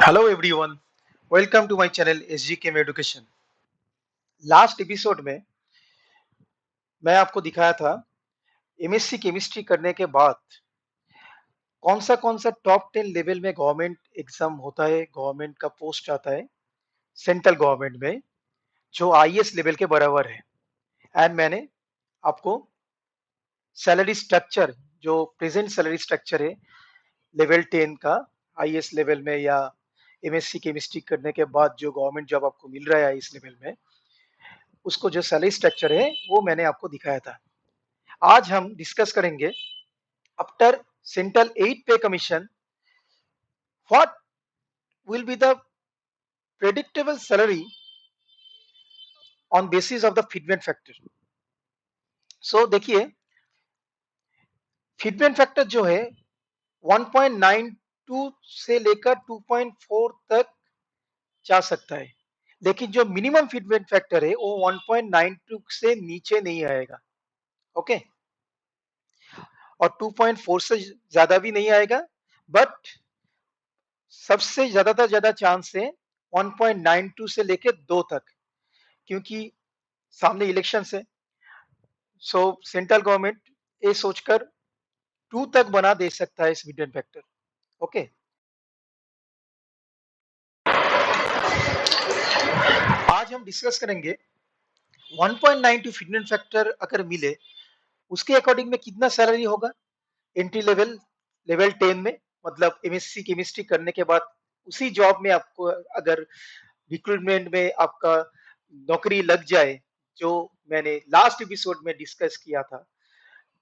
Hello everyone, welcome to my channel SG chem education. Last episode में मैं आपको दिखाया था एमएससी केमिस्ट्री करने के बाद कौन सा टॉप 10 लेवल में गवर्नमेंट एग्जाम होता है, गवर्नमेंट का पोस्ट आता है सेंट्रल गवर्नमेंट में, जो आईएएस लेवल के बराबर है। एंड मैंने आपको सैलरी स्ट्रक्चर, जो प्रेजेंट सैलरी स्ट्रक्चर है लेवल 10 का आईएएस लेवल में, या एमएससी केमिस्ट्री करने के बाद जो गवर्नमेंट जॉब आपको मिल रहा है इस लेवल में, उसको जो सैलरी स्ट्रक्चर है वो मैंने आपको दिखाया था। आज हम डिस्कस करेंगे after central 8 pay commission what will be the predictable salary on basis of the fitment factor. So देखिए, फिटमेंट फैक्टर जो है 1.92 से लेकर 2.4 तक जा सकता है, लेकिन जो मिनिमम फिटमेंट फैक्टर है वो 1.92 से नीचे नहीं आएगा। ओके, और 2.4 से ज्यादा भी नहीं आएगा, बट सबसे ज्यादा चांस है 1.92 से लेके 2 तक, क्योंकि सामने इलेक्शन है। सो सेंट्रल गवर्नमेंट ये सोचकर 2 तक बना दे सकता है इस मिड फैक्टर। ओके, आज हम डिस्कस करेंगे 1.92 फिटमेंट फैक्टर अगर मिले उसके अकॉर्डिंग में कितना सैलरी होगा एंट्री लेवल लेवल 10 में, मतलब एमएससी केमिस्ट्री करने के बाद उसी जॉब में आपको अगर रिक्रूटमेंट में आपका नौकरी लग जाए, जो मैंने लास्ट एपिसोड में डिस्कस किया था,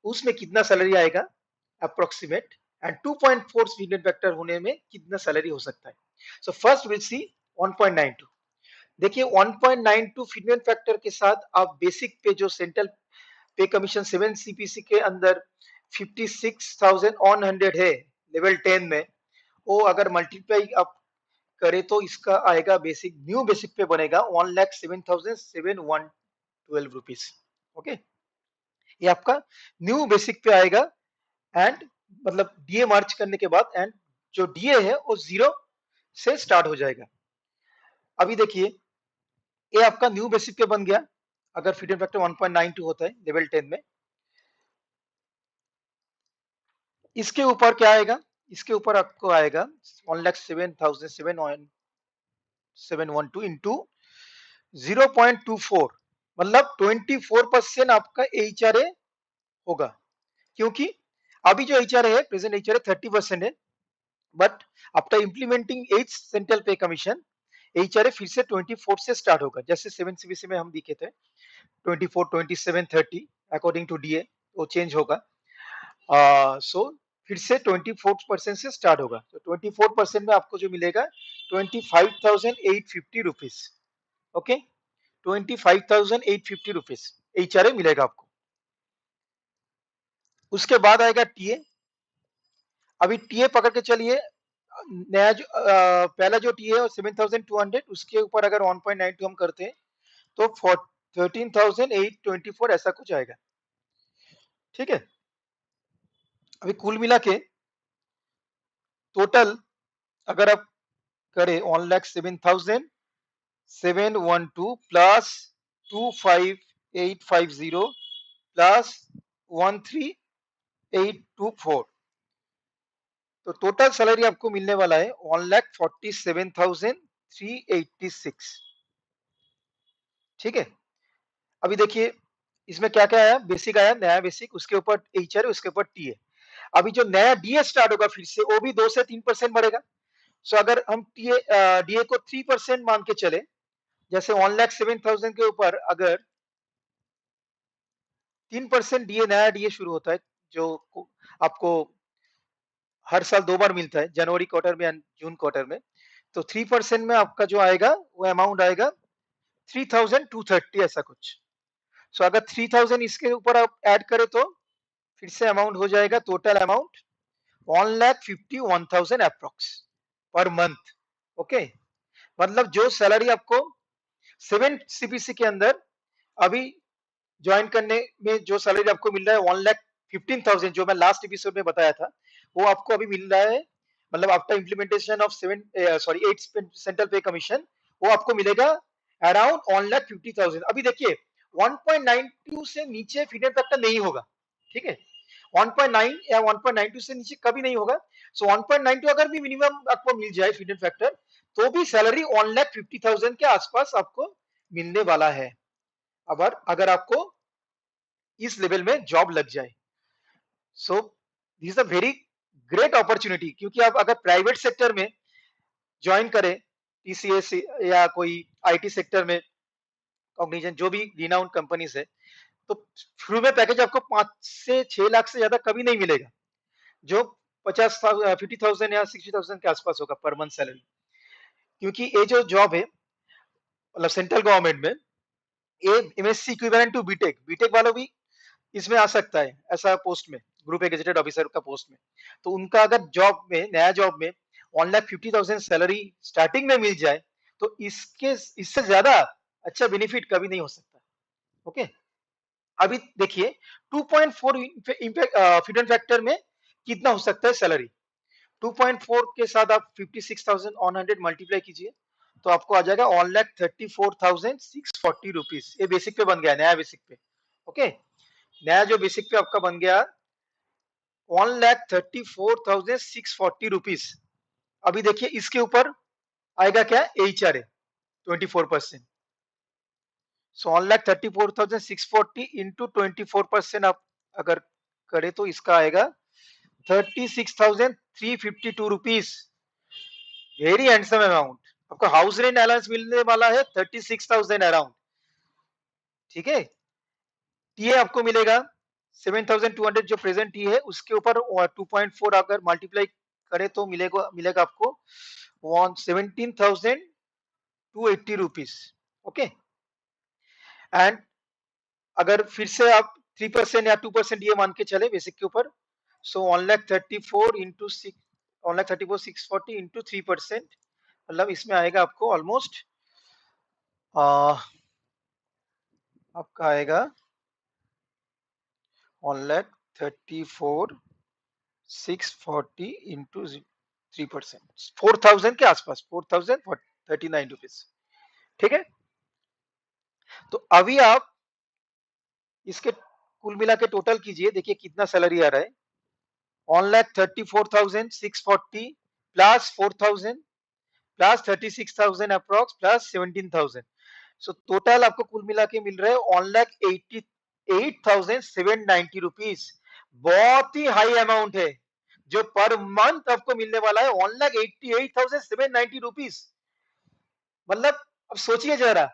उसमें कितना सैलरी आएगा अप्रोक्सीमेट, एंड 2.4 मिलियन फैक्टर होने में कितना सैलरी हो सकता है। So first will see 1.92। देखिए 1.92 फिटमेंट फैक्टर के साथ आप बेसिक पे जो सेंट्रल पे कमीशन 7 सीपीसी के अंदर 56,100 है लेवल 10 में, वो अगर मल्टीप्लाई आप करे तो इसका आएगा बेसिक, न्यू बेसिक पे बनेगा 1,07,712 रुपीज। ओके, ये आपका न्यू बेसिक पे आएगा। एंड मतलब डीए मार्च करने के बाद, एंड जो डीए है वो 0 से स्टार्ट हो जाएगा। अभी देखिए ये आपका न्यू बेसिक पे बन गया अगर फिटमेंट फैक्टर 1.92 होता है लेवल 10 में। इसके ऊपर क्या आएगा, इसके ऊपर आपको आएगा 1,07,712 इंटू 0.24, मतलब 24% आपका एचआरए होगा। क्योंकि अभी जो एचआरए है, प्रेजेंट एचआरए 30% है, बट आफ्टर इम्प्लीमेंटिंग 8 सेंट्रल पे कमीशन एचआरए फिर से 24 से स्टार्ट होगा। जैसे 7 सीबीसी में हम दिखे थे 24, 27, 30 अकॉर्डिंग टू डीए वो चेंज होगा। सो फिर से 24% से स्टार्ट होगा। तो 24% में आपको जो मिलेगा 25,850 रुपीज। ओके, 25,850 रुपीज एचआरए मिलेगा आपको। उसके बाद आएगा टीए। अभी टीए पकड़ के चलिए, नया जो पहला जो टीए है 7,200, उसके ऊपर अगर 1.92 हम करते हैं तो 13,824 ऐसा कुछ आएगा। ठीक है, अभी कुल मिला के टोटल अगर आप करें 1,07,712 प्लस 25,850 प्लस 13,824, तो टोटल सैलरी आपको मिलने वाला है 1,47,386। ठीक है, अभी देखिए इसमें क्या क्या आया, बेसिक आया, नया बेसिक, उसके ऊपर एचआर, उसके ऊपर टीए। अभी जो नया डीए स्टार्ट होगा फिर से वो भी 2 से 3% बढ़ेगा। सो अगर हम डीए को 3% मान के चले, जैसे 1,07,000 के ऊपर अगर 3% डीए, नया डीए शुरू होता है जो आपको हर साल 2 बार मिलता है, जनवरी क्वार्टर में एंड जून क्वार्टर में, तो 3% में आपका जो आएगा वो अमाउंट आएगा 3,230 ऐसा कुछ। सो अगर 3,000 इसके ऊपर आप ऐड करें तो फिर से अमाउंट हो जाएगा, total amount 1,51,000 approx per month. Okay, मतलब जो सैलरी आपको 7 सीपीसी के अंदर अभी ज्वाइन करने में जो सैलरी आपको मिल रहा है 1,15,000, जो मैं लास्ट एपिसोड में बताया था, वो आपको अभी मिल रहा है मतलब आफ्टर इम्प्लीमेंटेशन ऑफ 8 सेंट्रल पे कमीशन, वो आपको मिलेगा अराउंड 1,50,000। अभी देखिए 1.92 से नीचे फीड एंड फैक्टर नहीं होगा, ठीक है, 1.9 या 1.92 से नीचे कभी नहीं होगा। सो 1.92 अगर भी मिनिमम आपको मिल जाए फीड एंड फैक्टर, तो भी सैलरी 1,50,000 के आसपास आपको मिलने वाला है, अगर अगर आपको इस लेवल में जॉब लग जाए। So this is a very great opportunity, क्योंकि आप अगर प्राइवेट सेक्टर में ज्वाइन करें, टीसीएस या कोई आईटी सेक्टर में, कॉग्निजेंट, जो भी रिनाउंड कंपनीज है, तो शुरू में पैकेज आपको 5 से 6 लाख से ज्यादा कभी नहीं मिलेगा, जो 50,000 या 60,000 के आसपास होगा पर मंथ सैलरी। क्योंकि ये जो जॉब है मतलब सेंट्रल गवर्नमेंट में, ये MSc equivalent to BTech, BTech वालों भी इसमें आ सकता है ऐसा पोस्ट में, ग्रुप ए गेजेटेड ऑफिसर का पोस्ट में। तो उनका अगर जॉब में, नया जॉब में 1,50,000 सैलरी स्टार्टिंग में मिल जाए, तो इससे ज्यादा अच्छा बेनिफिट कभी नहीं हो सकता। ओके, अभी देखिए 2.4 फीड एंड फैक्टर में कितना हो सकता है सैलरी। 2.4 के साथ आप 56,100 मल्टीप्लाई कीजिए, तो आपको आ जाएगा 1,34,640 रुपीज। ये बेसिक पे बन गया, नया बेसिक पे। ओके, नया जो बेसिक पे आपका बन गया 1,34,640 रुपीज। अभी देखिए इसके ऊपर आएगा क्या, एचआरए 24%। सो 1,34,640 इंटू 24% आप अगर करें तो इसका आएगा 36,352 रुपीज। Very handsome amount. आपको हाउस रेंट अलाउंस मिलने वाला है 36,000 अराउंड, ठीक है। टीए आपको मिलेगा 7,200, जो प्रेजेंट टी है उसके ऊपर 2.4 अगर मल्टीप्लाई करे तो मिलेगा मिलेगा आपको 17,280 रुपीज। ओके, एंड अगर फिर से आप 3% या 2% ये मान के चले बेसिक के ऊपर, सो 1,34 इंटू 1,34,640 इंटू 3%, मतलब इसमें आएगा आपको ऑलमोस्ट आपका आएगा 1,34,640 इंटू 3%, 4,000 के आसपास, 4,039 रुपीज, ठीक है। तो अभी आप इसके कुल मिला के टोटल कीजिए, देखिए कितना सैलरी आ रहा है। 1,34,640 plus 4,000 plus 36,000 approx plus 17,000, so total आपको कुल मिला के मिल रहा है 1,88,790 रुपीज। बहुत ही हाई अमाउंट है जो पर मंथ आपको मिलने वाला है 1,88,790 रुपीज। मतलब अब सोचिए जरा,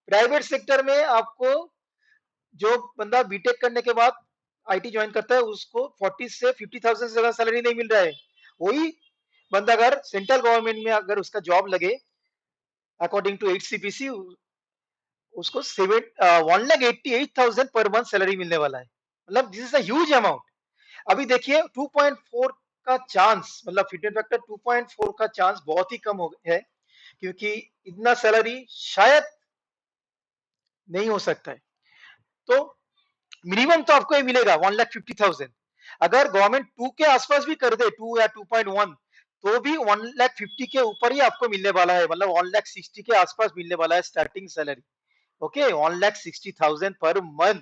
प्राइवेट सेक्टर में आपको जो बंदा बीटेक करने के बाद आईटी ज्वाइन करता है उसको 40 से 50,000 से ज्यादा सैलरी नहीं मिल रहा है। वही बंदा अगर सेंट्रल गवर्नमेंट में अगर उसका जॉब लगे अकॉर्डिंग टू 8 CPC, उसको 1,88,000 पर मंथ सैलरी मिलने वाला है। मतलब this is a huge amount. अभी देखिए 2.4 का चांस, मतलब फिट एंड फैक्टर 2.4 का चांस बहुत ही कम हो है, क्योंकि इतना सैलरी शायद नहीं हो सकता है। तो मिनिमम तो आपको ये मिलेगा 1,50,000। अगर गवर्नमेंट 2 के आसपास भी कर दे, 2 या 2.1, तो भी 1,50,000 के ऊपर ही आपको मिलने वाला है, मतलब 1,60,000 के आसपास मिलने वाला है starting salary. Okay, 1,60,000 per month,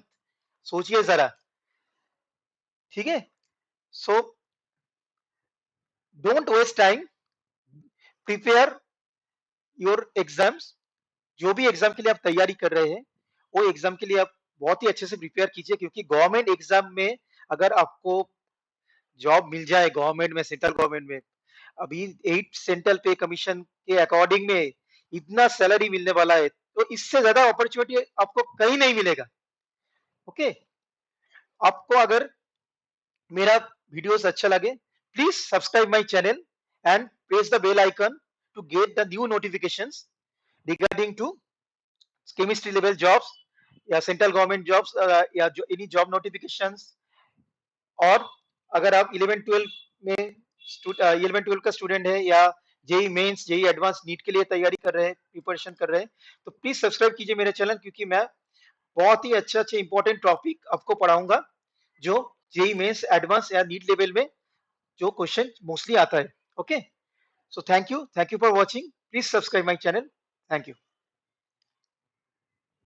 सोचिए जरा, ठीक है। So don't waste time, prepare your exams. जो भी एग्जाम के लिए आप तैयारी कर रहे हैं, वो एग्जाम के लिए आप बहुत ही अच्छे से प्रिपेयर कीजिए, क्योंकि गवर्नमेंट एग्जाम में अगर आपको जॉब मिल जाए गवर्नमेंट में, सेंट्रल गवर्नमेंट में, अभी 8 सेंट्रल पे कमीशन के अकॉर्डिंग में इतना सैलरी मिलने वाला है, तो इससे ज्यादा अपॉर्चुनिटी आपको कहीं नहीं मिलेगा। ओके, आपको अगर मेरा वीडियोस अच्छा लगे, please subscribe my channel and press the bell icon to get the new notifications regarding to chemistry level jobs या सेंट्रल गवर्नमेंट जॉब्स या जो एनी जॉब नोटिफिकेशंस। और अगर आप 11-12 में 11-12 का स्टूडेंट है या JEE mains, JEE advance, NEET के लिए तैयारी कर रहे हैं, प्रिपरेशन कर रहे हैं, तो प्लीज सब्सक्राइब कीजिए मेरे चैनल, क्योंकि मैं बहुत ही अच्छे अच्छे इंपॉर्टेंट टॉपिक आपको पढ़ाऊंगा, जो जेई मेंस, एडवांस या नीट लेवल में जो क्वेश्चन मोस्टली आता है। Okay, so thank you for watching. Please subscribe my channel. Thank you.